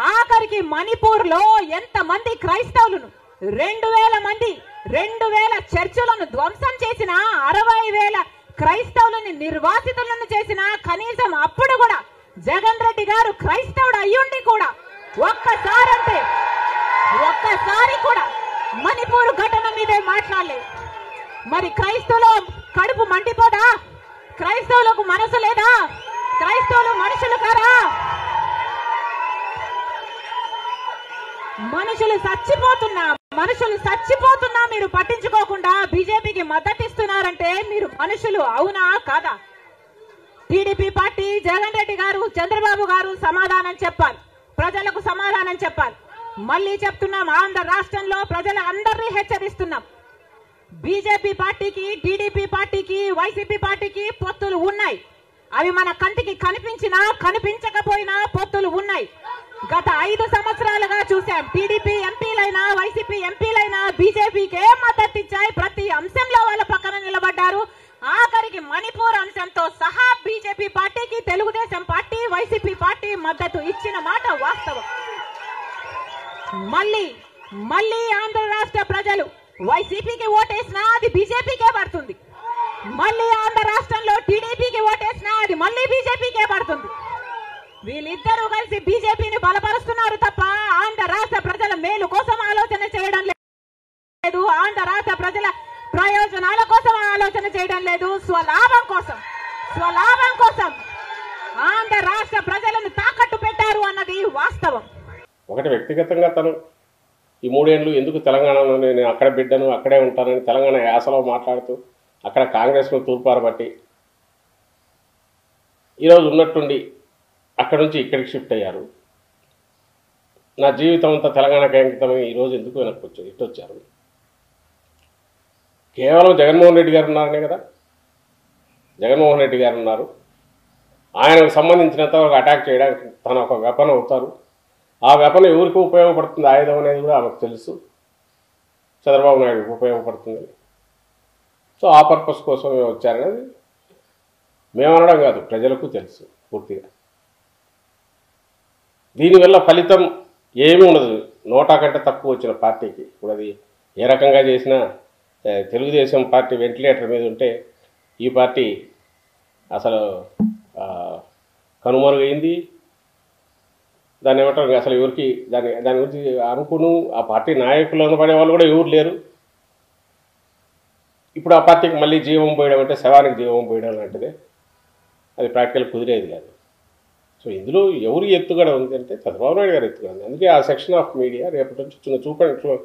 ఆఖరికి మణిపూర్ లో ఎంతమంది క్రైస్తవులను 2000 మంది 2000 చర్చిలను ధ్వంసం చేసిన 60,000 క్రైస్తవులని నిర్వాసితులను చేసిన కనీసం అప్పుడు కూడా జగన్ రెడ్డి గారు క్రైస్తవుడు అయ్యుండి కూడా ఒక్కసారి కూడా మణిపూర్ ఘటన మీదే మాట్లాడలేదు. మరి క్రైస్తవులు కడుపు మండిపోదా? క్రైస్తవులకు మనసు లేదా? క్రైస్తవులు మనుషులు కారా? మనుషులు చచ్చిపోతున్నా మీరు పట్టించుకోకుండా బీజేపీకి మద్దతిస్తున్నారంటే మీరు మనుషులు అవునా కాదా? టీడీపీ పార్టీ, జగన్ రెడ్డి గారు, చంద్రబాబు గారు సమాధానం చెప్పాలి, ప్రజలకు సమాధానం చెప్పాలి. మళ్ళీ చెప్తున్నాం, ఆంధ్ర రాష్ట్రంలో ప్రజల అందరినీ హెచ్చరిస్తున్నాం. బీజేపీ పార్టీకి, టీడీపీ పార్టీకి, వైసీపీ పార్టీకి పొత్తులు ఉన్నాయి. అవి మన కంటికి కనిపించినా కనిపించకపోయినా పొత్తులు ఉన్నాయి. గత 5 సంవత్సరాలుగా చూశాం. టీడీపీ ఎంపీలైనా, వైసీపీ ఎంపీలైనా బీజేపీకే మద్దతు ఇచ్చాయి. ప్రతి అంశంలో వాళ్ళ పక్కన నిలబడ్డారు. ఆఖరికి మణిపూర్ అంశంతో సహా బీజేపీ పార్టీకి తెలుగుదేశం పార్టీ, వైసీపీ పార్టీ మద్దతు ఇచ్చిన మాట వాస్తవం. మళ్ళీ ఆంధ్ర రాష్ట్ర ప్రజలు వైసీపీకి ఓటేసినా అది బీజేపీకే పడుతుంది. మళ్ళీ ఆంధ్ర రాష్ట్రంలో టీడీపీకి ఓటేసినా అది మళ్ళీ బీజేపీకే పడుతుంది. వీళ్ళిద్దరూ కలిసి బీజేపీని బలపరుస్తున్నారు తప్ప ఆంధ్ర రాష్ట్ర ప్రజల మేలు కోసం ఆలోచన చేయడం లేదు. ఆంధ్ర రాష్ట్ర ప్రజల ప్రయోజనాల కోసం ఆలోచన చేయడం లేదు. స్వలాభం కోసం ఆంధ్ర రాష్ట్ర ప్రజలను తాకట్టు పెట్టారు అన్నది వాస్తవం. ఒకటి వ్యక్తిగతంగా తను ఈ 3 ఏళ్ళు ఎందుకు తెలంగాణలో నేను అక్కడ బిడ్డను అక్కడే ఉంటానని తెలంగాణ యాసలో మాట్లాడుతూ అక్కడ కాంగ్రెస్ను తూర్పారబట్టి ఈరోజు ఉన్నట్టుండి అక్కడి నుంచి ఇక్కడికి షిఫ్ట్ అయ్యారు. నా జీవితం అంతా తెలంగాణకి అంకితమై ఈరోజు ఎందుకు వెనక్కి ఇట్టొచ్చారు? కేవలం జగన్మోహన్ రెడ్డి గారు ఉన్నారనే కదా. జగన్మోహన్ రెడ్డి గారు ఉన్నారు. ఆయనకు సంబంధించినంత వరకు అటాక్ చేయడానికి తన ఒక వెపన్ అవుతారు. ఆ వెపన్ ఎవరికి ఉపయోగపడుతుంది ఆయుధం అనేది కూడా ఆమెకు తెలుసు. చంద్రబాబు నాయుడుకి ఉపయోగపడుతుంది. సో ఆ పర్పస్ కోసం వచ్చారనేది మేమనడం కాదు, ప్రజలకు తెలుసు పూర్తిగా. దీనివల్ల ఫలితం ఏమీ ఉండదు. 100 కంటే తక్కువ వచ్చిన పార్టీకి ఇప్పుడు అది ఏ రకంగా చేసినా తెలుగుదేశం పార్టీ వెంటిలేటర్ మీద ఉంటే ఈ పార్టీ అసలు కనుమరుగైంది. దాన్ని ఏమంటారు, అసలు ఎవరికి దాని గురించి అనుకును ఆ పార్టీ నాయకులు అనబడే వాళ్ళు కూడా ఎవరు లేరు. ఇప్పుడు ఆ పార్టీకి మళ్ళీ జీవం పోయడం అంటే శవానికి జీవం పోయడం లాంటిదే. అది ప్రాక్టికల్ కుదిరేది కాదు. సో ఇందులో ఎవరు ఎత్తుగడ ఉంది అంటే చంద్రబాబు నాయుడు గారు ఎత్తుగడ ఉంది. అందుకే ఆ సెక్షన్ ఆఫ్ మీడియా రేపటి నుంచి చూపండి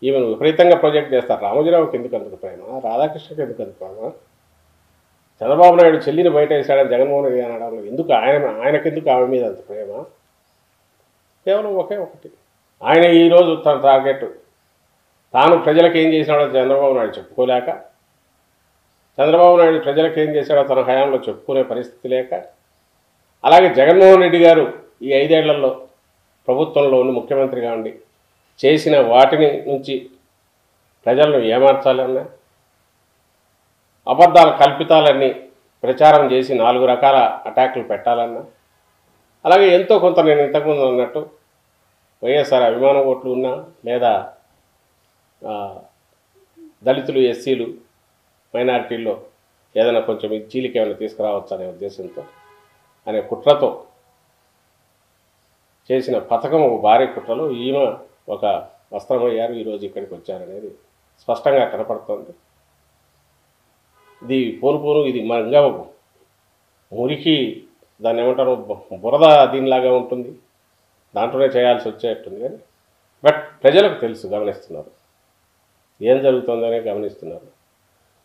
ఈవెన్ విపరీతంగా ప్రొజెక్ట్ చేస్తారు. రామోజీరావుకి ఎందుకు అంత ప్రేమ, రాధాకృష్ణకి ఎందుకు అంత ప్రేమ, చంద్రబాబు నాయుడు చెల్లిని బయట వేసాడని జగన్మోహన్ రెడ్డి అనడంలో ఎందుకు ఆయనకెందుకు ఆమె మీద అంత ప్రేమ? కేవలం ఒకటి, ఆయన ఈరోజు తన టార్గెట్ తాను ప్రజలకు ఏం చేసినాడో చంద్రబాబు నాయుడు చెప్పుకోలేక, చంద్రబాబు నాయుడు ప్రజలకు ఏం చేశాడో తన హయాంలో చెప్పుకునే పరిస్థితి లేక, అలాగే జగన్మోహన్ రెడ్డి గారు ఈ 5 ఏళ్లలో ప్రభుత్వంలో ఉండి ముఖ్యమంత్రిగా ఉండి చేసిన వాటిని నుంచి ప్రజలను ఏమార్చాలన్నా, అబద్ధాల కల్పితాలన్నీ ప్రచారం చేసి 4 రకాల అటాక్లు పెట్టాలన్నా, అలాగే ఎంతో కొంత నేను ఇంతకుముందు అన్నట్టు వైఎస్ఆర్ అభిమాన ఓట్లు ఉన్నా లేదా దళితులు, ఎస్సీలు, మైనారిటీల్లో ఏదైనా కొంచెం చీలిక ఏమైనా తీసుకురావచ్చు అనే ఉద్దేశంతో అనే కుట్రతో చేసిన పథకం ఒక భారీ కుట్రలో ఈమె ఒక వస్త్రమయ్యారు. ఈరోజు ఇక్కడికి వచ్చారనేది స్పష్టంగా కనపడుతోంది. ఇది పోను ఇది ఇంకా మురికి, దాన్ని ఏమంటారు, బురద దీనిలాగా ఉంటుంది, దాంట్లోనే చేయాల్సి వచ్చేట్టుంది. కానీ బట్ ప్రజలకు తెలుసు, గమనిస్తున్నారు, ఏం జరుగుతుందనే గమనిస్తున్నారు.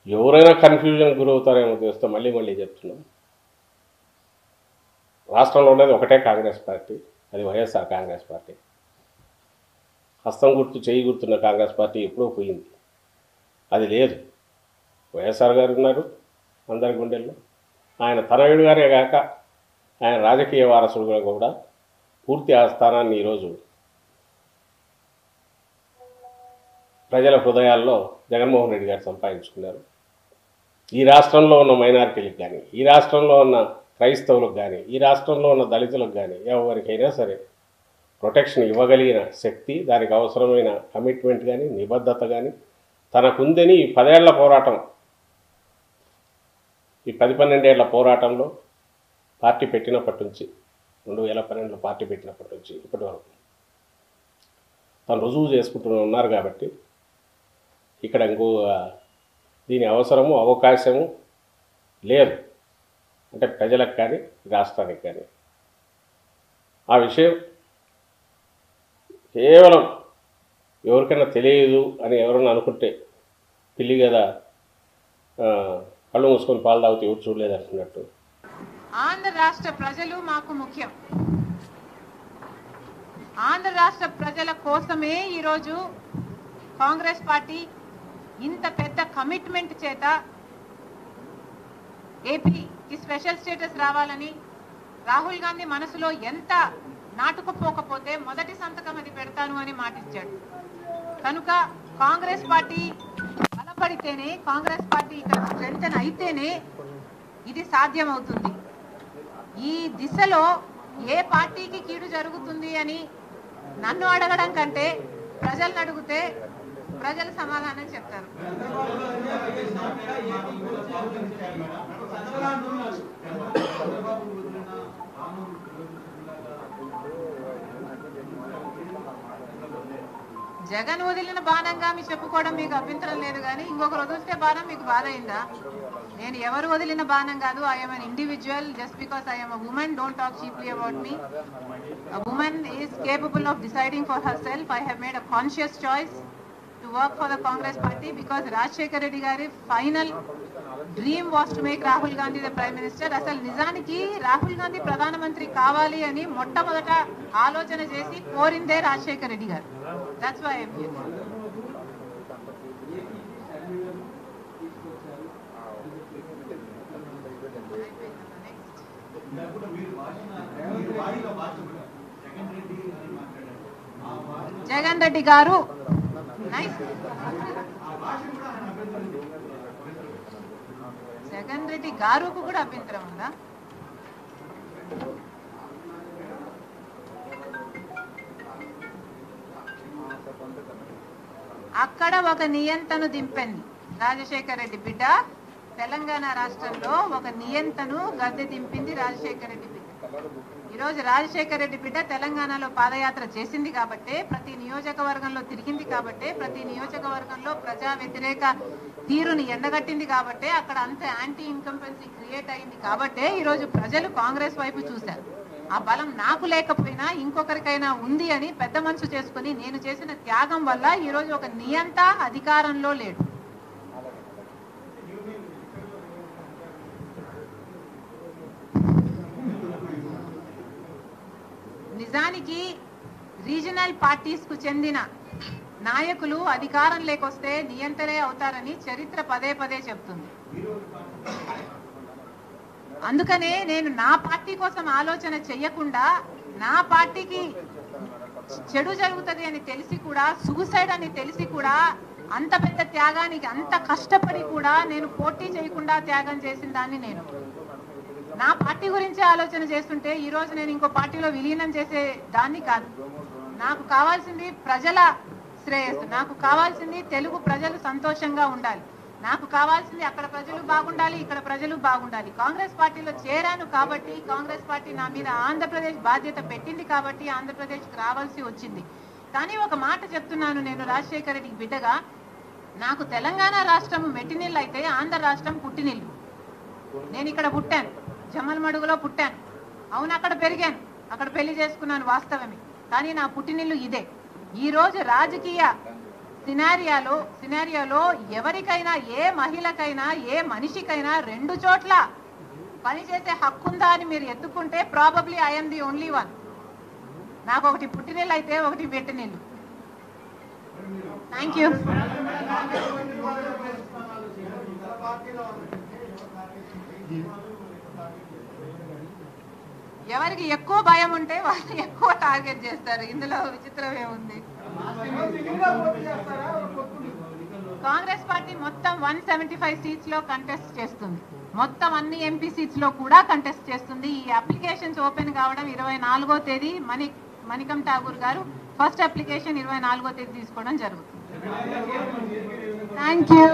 ఎవరైనా కన్ఫ్యూజన్ గురవుతారేమో చూస్తే మళ్ళీ చెప్తున్నాం, రాష్ట్రంలో ఉండేది ఒకటే కాంగ్రెస్ పార్టీ, అది వైఎస్ఆర్ కాంగ్రెస్ పార్టీ. హస్తం గుర్తు, చేయి గుర్తున్న కాంగ్రెస్ పార్టీ ఎప్పుడూ పోయింది, అది లేదు. వైఎస్ఆర్ గారు ఉన్నారు అందరి గుండెల్లో. ఆయన తనయుడుగానే కాక ఆయన రాజకీయ వారసుడుగా కూడా పూర్తి ఆ స్థానాన్ని ఈరోజు ప్రజల హృదయాల్లో జగన్మోహన్ రెడ్డి గారు సంపాదించుకున్నారు. ఈ రాష్ట్రంలో ఉన్న మైనారిటీలకు కానీ, ఈ రాష్ట్రంలో ఉన్న క్రైస్తవులకు కానీ ఈ రాష్ట్రంలో ఉన్న దళితులకు కానీ ఎవరికైనా సరే ప్రొటెక్షన్ ఇవ్వగలిగిన శక్తి, దానికి అవసరమైన కమిట్మెంట్ కానీ నిబద్ధత కానీ తనకుందని ఈ 10 ఏళ్ల పోరాటం, ఈ 10-12 ఏళ్ల పోరాటంలో పార్టీ పెట్టినప్పటి నుంచి 2012లో పార్టీ పెట్టినప్పటి నుంచి ఇప్పటి వరకు తను రుజువు చేసుకుంటూ ఉన్నారు. కాబట్టి ఇక్కడ ఇంకో దీని అవసరము అవకాశము లేదు, అంటే ప్రజలకు కానీ రాష్ట్రానికి కానీ. ఆ విషయం కేవలం ఎవరికైనా తెలియదు అని ఎవరన్నా అనుకుంటే పిల్లి కదా కళ్ళు మూసుకొని పాలు తాగుతూ ఎవరు చూడలేదు అనుకున్నట్టు. ఆంధ్ర రాష్ట్ర ప్రజలు మాకు ముఖ్యం. ఆంధ్ర రాష్ట్ర ప్రజల కోసమే ఈరోజు కాంగ్రెస్ పార్టీ ఇంత పెద్ద కమిట్మెంట్ చేత ఏపీకి స్పెషల్ స్టేటస్ రావాలని రాహుల్ గాంధీ మనసులో ఎంత నాటుకుపోకపోతే మొదటి సంతకం అది పెడతాను అని మాటిచ్చాడు. కనుక కాంగ్రెస్ పార్టీ బలపడితేనే, కాంగ్రెస్ పార్టీ ఇక్కడ స్ట్రెంథెన్ అయితేనే ఇది సాధ్యమవుతుంది. ఈ దిశలో ఏ పార్టీకి కీడు జరుగుతుంది అని నన్ను అడగడం కంటే ప్రజలను అడిగితే ప్రజలు సమాధానం చెప్తారు. జగన్ వదిలిన బాణంగా మీ చెప్పుకోవడం మీకు అభ్యంతరం లేదు, కానీ ఇంకొకరు వదిలితే బాణం మీకు బాధ అయిందా? నేను ఎవరు వదిలిన బాణం కాదు. I'm an individual. Just because I'm a women, don't talk cheaply about me. A woman is capable of deciding for herself. I have made a conscious choice to work for the Congress party because Rajshekar Reddy gari final dream was to make Rahul Gandhi the Prime Minister. అసలు నిజానికి రాహుల్ గాంధీ ప్రధానమంత్రి కావాలి అని మొట్టమొదట ఆలోచన చేసి కోరిందే రాజశేఖర్ రెడ్డి గారు. That's why I am here. Jagan Reddy గారు జగన్ రెడ్డి గారుకు కూడా అభ్యంతరం ఉందా? అక్కడ ఒక నియంతను దింపింది రాజశేఖర్ రెడ్డి బిడ్డ. తెలంగాణ రాష్ట్రంలో ఒక నియంతను గద్దె దింపింది రాజశేఖర్ రెడ్డి బిడ్డ. ఈరోజు రాజశేఖర్ రెడ్డి బిడ్డ తెలంగాణలో పాదయాత్ర చేసింది కాబట్టే, ప్రతి నియోజకవర్గంలో తిరిగింది కాబట్టే, ప్రతి నియోజకవర్గంలో ప్రజా వ్యతిరేక తీరుని ఎండగట్టింది కాబట్టే, అక్కడ అంత యాంటీ ఇన్కంపెన్సీ క్రియేట్ అయింది కాబట్టే ఈరోజు ప్రజలు కాంగ్రెస్ వైపు చూశారు. ఆ బలం నాకు లేకపోయినా ఇంకొకరికైనా ఉంది అని పెద్ద మనసు చేసుకుని నేను చేసిన త్యాగం వల్ల ఈరోజు ఒక నియంత అధికారంలో లేడు. నిజానికి రీజనల్ పార్టీస్ కు చెందిన నాయకులు అధికారం లేకొస్తే నియంత్రణే అవుతారని చరిత్ర పదే పదే చెప్తుంది. అందుకనే నేను నా పార్టీ కోసం ఆలోచన చెయ్యకుండా, నా పార్టీకి చెడు జరుగుతుంది అని తెలిసి కూడా, సూసైడ్ అని తెలిసి కూడా, అంత పెద్ద త్యాగానికి అంత కష్టపడి కూడా నేను పోటీ చేయకుండా త్యాగం చేసిన దాన్ని నేను నా పార్టీ గురించి ఆలోచన చేస్తుంటే ఈరోజు నేను ఇంకో పార్టీలో విలీనం చేసే దాన్ని కాదు. నాకు కావాల్సింది ప్రజల శ్రేయస్సు, నాకు కావాల్సింది తెలుగు ప్రజలు సంతోషంగా ఉండాలి, నాకు కావాల్సింది అక్కడ ప్రజలు బాగుండాలి, ఇక్కడ ప్రజలు బాగుండాలి. కాంగ్రెస్ పార్టీలో చేరాను కాబట్టి, కాంగ్రెస్ పార్టీ నా మీద ఆంధ్రప్రదేశ్ బాధ్యత పెట్టింది కాబట్టి ఆంధ్రప్రదేశ్కి రావాల్సి వచ్చింది. కానీ ఒక మాట చెప్తున్నాను, నేను రాజశేఖర రెడ్డికి బిడ్డగా, నాకు తెలంగాణ రాష్ట్రం మెట్టినిల్లు అయితే ఆంధ్ర రాష్ట్రం పుట్టినిల్లు. నేను ఇక్కడ పుట్టాను, జమల్మడుగులో పుట్టాను, అవును అక్కడ పెరిగాను, అక్కడ పెళ్లి చేసుకున్నాను, వాస్తవమే. కానీ నా పుట్టినిల్లు ఇదే. ఈరోజు రాజకీయ సినారియాలో ఎవరికైనా, ఏ మహిళకైనా, ఏ మనిషికైనా 2 చోట్ల పనిచేసే హక్కుందా అని మీరు ఎత్తుకుంటే probably I'm the only one. నాకు ఒకటి పుట్టినిల్లు అయితే ఒకటి పెట్టినిల్లు. Thank you. ఎవరికి ఎక్కువ భయం ఉంటే వాళ్ళు ఎక్కువ టార్గెట్ చేస్తారు. ఇందులో విచిత్రం ఏముంది? కాంగ్రెస్ పార్టీ మొత్తం 175 సీట్స్ లో కంటెస్ట్ చేస్తుంది. మొత్తం అన్ని ఎంపీ సీట్స్ లో కూడా కంటెస్ట్ చేస్తుంది. ఈ అప్లికేషన్స్ ఓపెన్ కావడం 24వ తేదీ మణికం ఠాగూర్ గారు ఫస్ట్ అప్లికేషన్ 24వ తేదీ తీసుకోవడం జరుగుతుంది. Thank you.